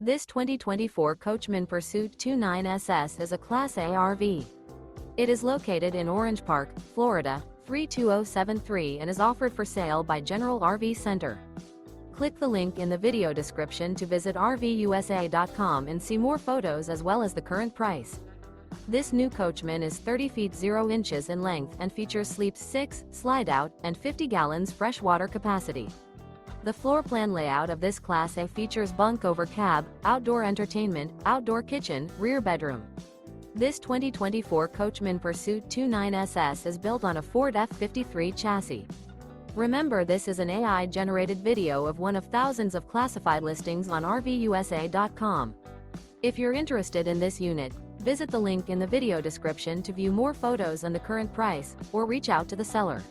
This 2024 Coachmen Pursuit 29SS is a Class A RV. It is located in Orange Park, Florida, 32073 and is offered for sale by General RV Center. Click the link in the video description to visit RVUSA.com and see more photos as well as the current price. This new Coachmen is 30 feet 0 inches in length and features sleeps 6, slide-out, and 50 gallons fresh water capacity. The floor plan layout of this Class A features bunk over cab, outdoor entertainment, outdoor kitchen, rear bedroom. This 2024 Coachmen Pursuit 29SS is built on a Ford F53 chassis. Remember, this is an AI-generated video of one of thousands of classified listings on RVUSA.com. If you're interested in this unit, visit the link in the video description to view more photos and the current price, or reach out to the seller.